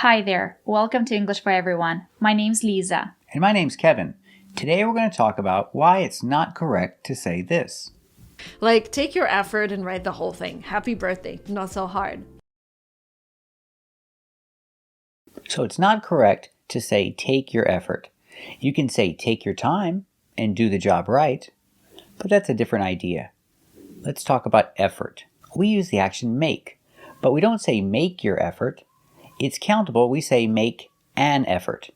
Hi there. Welcome to English for Everyone. My name's Lisa. And my name's Kevin. Today we're going to talk about why it's not correct to say this. Like, take your effort and write the whole thing. Happy birthday, not so hard. So it's not correct to say take your effort. You can say take your time and do the job right, but that's a different idea. Let's talk about effort. We use the action make, but we don't say make your effort. It's countable. We say make an effort.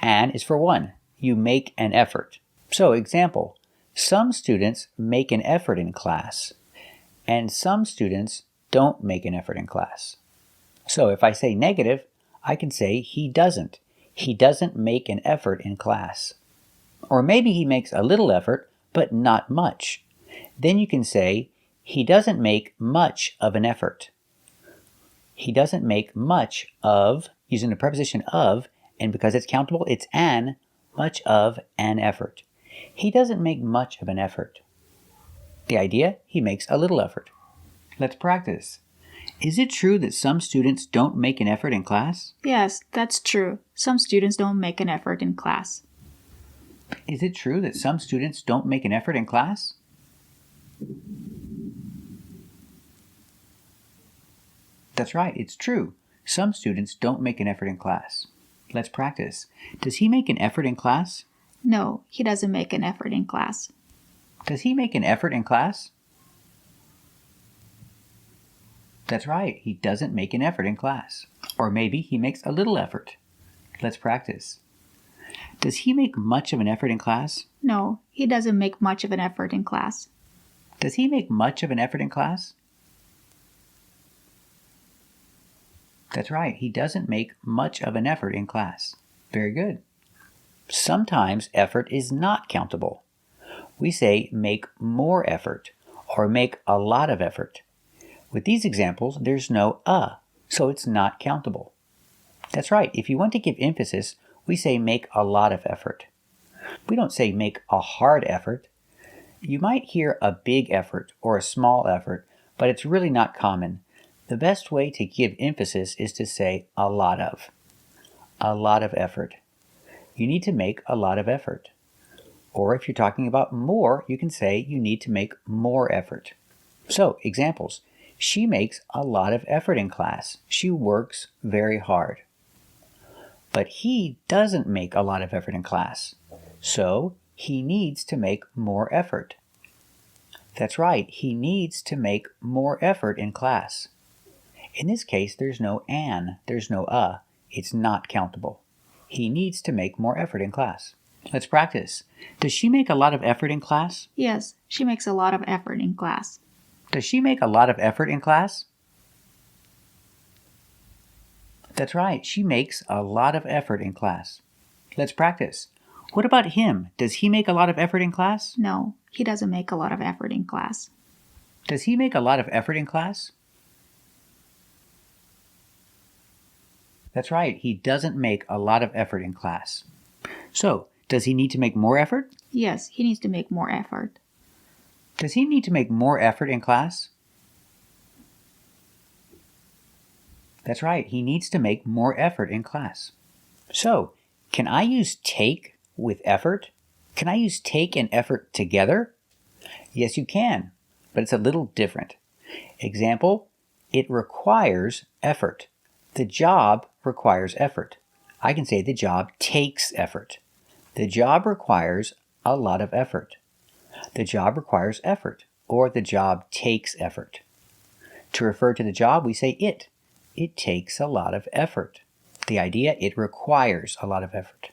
An is for one. You make an effort. So, example, some students make an effort in class, and some students don't make an effort in class. So if I say negative, I can say he doesn't. He doesn't make an effort in class. Or maybe he makes a little effort, but not much. Then you can say he doesn't make much of an effort. He doesn't make much of, using the preposition of, and because it's countable, it's an, much of an effort. He doesn't make much of an effort. The idea, he makes a little effort. Let's practice. Is it true that some students don't make an effort in class? Yes, that's true. Some students don't make an effort in class. Is it true that some students don't make an effort in class? That's right, it's true. Some students don't make an effort in class. Let's practice. Does he make an effort in class? No, he doesn't make an effort in class. Does he make an effort in class? That's right, he doesn't make an effort in class. Or maybe he makes a little effort. Let's practice. Does he make much of an effort in class? No, he doesn't make much of an effort in class. Does he make much of an effort in class? That's right, he doesn't make much of an effort in class. Very good. Sometimes effort is not countable. We say make more effort or make a lot of effort. With these examples, there's no so it's not countable. That's right, if you want to give emphasis, we say make a lot of effort. We don't say make a hard effort. You might hear a big effort or a small effort, but it's really not common. The best way to give emphasis is to say a lot of. A lot of effort. You need to make a lot of effort. Or if you're talking about more, you can say you need to make more effort. So, examples. She makes a lot of effort in class. She works very hard. But he doesn't make a lot of effort in class. So, he needs to make more effort. That's right, he needs to make more effort in class. In this case, there's no an, there's no It's not countable. He needs to make more effort in class. Let's practice. Does she make a lot of effort in class? Yes, she makes a lot of effort in class. Does she make a lot of effort in class? That's right, she makes a lot of effort in class. Let's practice. What about him? Does he make a lot of effort in class? No, he doesn't make a lot of effort in class. Does he make a lot of effort in class? That's right, he doesn't make a lot of effort in class. So, does he need to make more effort? Yes, he needs to make more effort. Does he need to make more effort in class? That's right, he needs to make more effort in class. So, can I use take with effort? Can I use take and effort together? Yes, you can, but it's a little different. Example, it requires effort. The job requires effort. I can say the job takes effort. The job requires a lot of effort. The job requires effort, or the job takes effort. To refer to the job, we say it. It takes a lot of effort. The idea, it requires a lot of effort.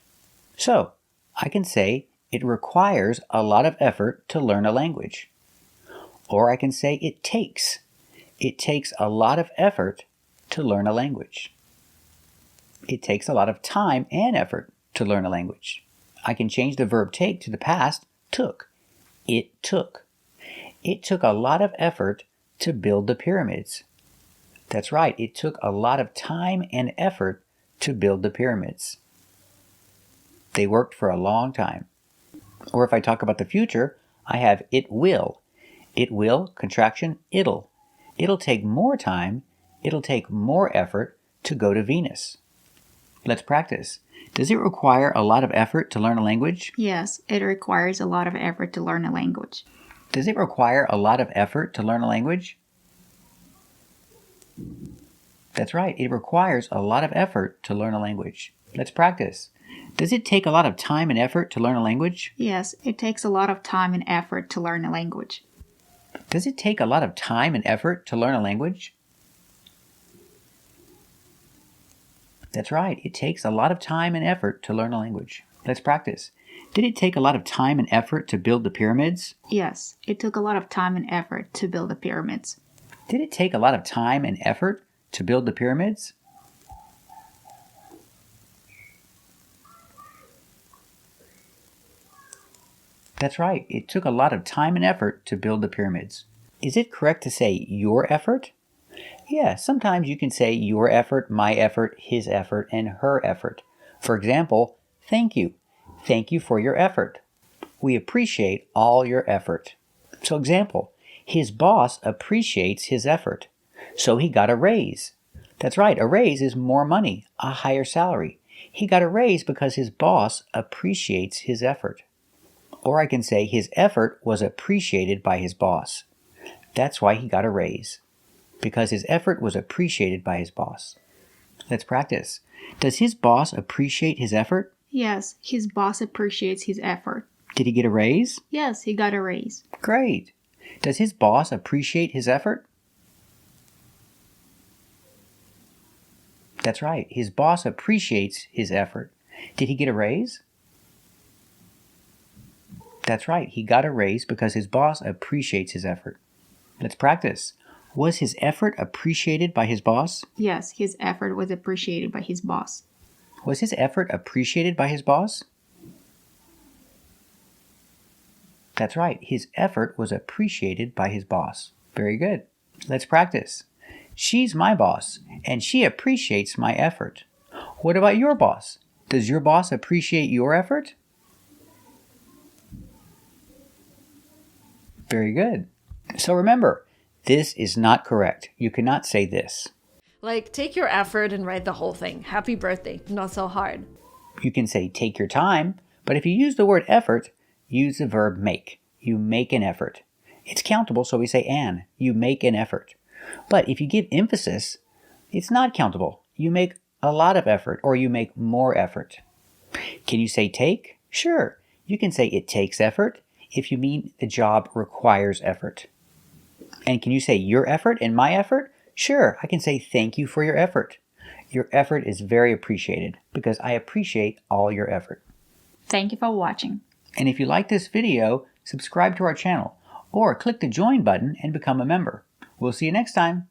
So, I can say it requires a lot of effort to learn a language. Or I can say it takes. It takes a lot of effort to learn a language. It takes a lot of time and effort to learn a language. I can change the verb take to the past, took. It took. It took a lot of effort to build the pyramids. That's right, it took a lot of time and effort to build the pyramids. They worked for a long time. Or if I talk about the future, I have it will. It will, contraction, it'll. It'll take more time, it'll take more effort to go to Venus? Let's practice. Does it require a lot of effort to learn a language? Yes, it requires a lot of effort to learn a language. Does it require a lot of effort to learn a language? That's right, it requires a lot of effort to learn a language. Let's practice. Does it take a lot of time and effort to learn a language? Yes, it takes a lot of time and effort to learn a language. Does it take a lot of time and effort to learn a language? That's right, it takes a lot of time and effort to learn a language. Let's practice. Did it take a lot of time and effort to build the pyramids? Yes, it took a lot of time and effort to build the pyramids. Did it take a lot of time and effort to build the pyramids? That's right, it took a lot of time and effort to build the pyramids. Is it correct to say your effort? Yeah, sometimes you can say your effort, my effort, his effort, and her effort. For example, thank you. Thank you for your effort. We appreciate all your effort. So example, his boss appreciates his effort, so he got a raise. That's right, a raise is more money, a higher salary. He got a raise because his boss appreciates his effort. Or I can say his effort was appreciated by his boss. That's why he got a raise, because his effort was appreciated by his boss. Let's practice. Does his boss appreciate his effort? Yes, his boss appreciates his effort. Did he get a raise? Yes, he got a raise. Great. Does his boss appreciate his effort? That's right, his boss appreciates his effort. Did he get a raise? That's right, he got a raise because his boss appreciates his effort. Let's practice. Was his effort appreciated by his boss? Yes, his effort was appreciated by his boss. Was his effort appreciated by his boss? That's right, his effort was appreciated by his boss. Very good. Let's practice. She's my boss, and she appreciates my effort. What about your boss? Does your boss appreciate your effort? Very good. So remember, this is not correct. You cannot say this. Like, take your effort and write the whole thing. Happy birthday, not so hard. You can say take your time, but if you use the word effort, use the verb make. You make an effort. It's countable, so we say an. You make an effort. But if you give emphasis, it's not countable. You make a lot of effort, or you make more effort. Can you say take? Sure. You can say it takes effort if you mean the job requires effort. And can you say your effort and my effort? Sure, I can say thank you for your effort. Your effort is very appreciated because I appreciate all your effort. Thank you for watching. And if you like this video, subscribe to our channel or click the join button and become a member. We'll see you next time.